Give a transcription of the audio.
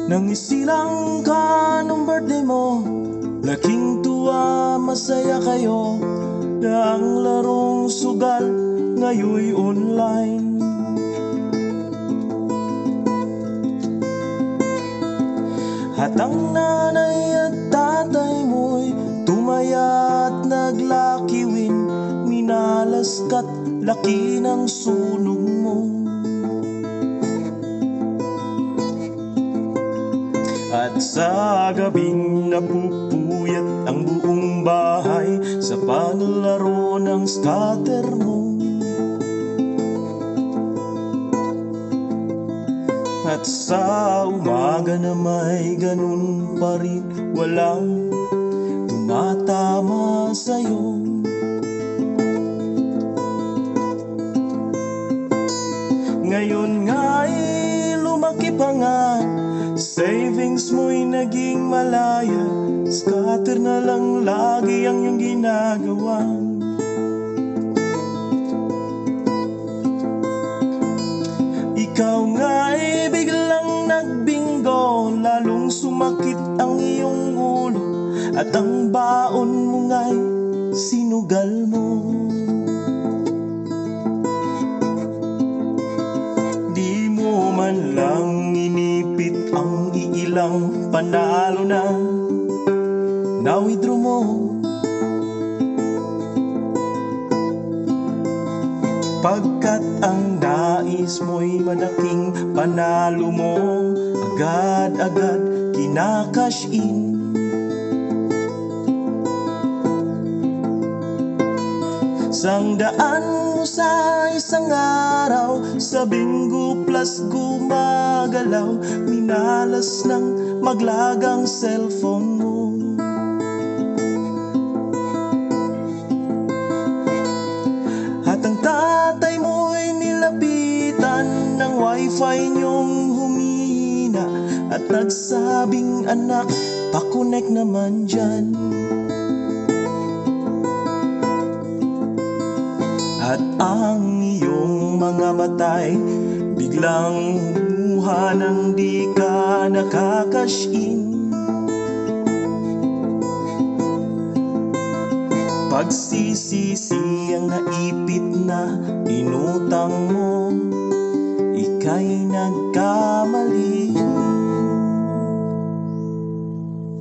Nang isilang ka nung birthday mo, laking tuwa, masaya kayo, na ang larong sugal ngayoy online. At ang nanay at tatay mo'y tumaya at naglakiwin, minalas ka't laki ng sunog mo. At sa gabing napupuyat ang buong bahay sa paglaro ng scatter mo. At sa umaga na may ganun pa rin, walang tumatama sa'yo. Ngayon nga'y lumaki pa nga, savings mo'y naging malaya, scatter na lang lagi ang iyong ginagawa. Ikaw nga'y biglang nagbinggo, lalong sumakit ang iyong ulo, at ang baon mo nga'y sinugal mo. Di mo man lang inipit ang iilang panalo na na-withdraw mo. Pagkat ang nais mo'y malaking panalo mo, agad-agad kinakash in. Sangdaan mo sa isang araw, sa Bingo Plus gumagalaw, minalas ng maglagang cellphone mo. At ang tatay mo'y nilapitan ng wifi niyong humina, at nagsabing, anak, pakonek naman dyan. At ang iyong mga matay biglang humuha nang di ka nakakash in. Pagsisisi ang naipit na inutang mo, ika'y nagkamali.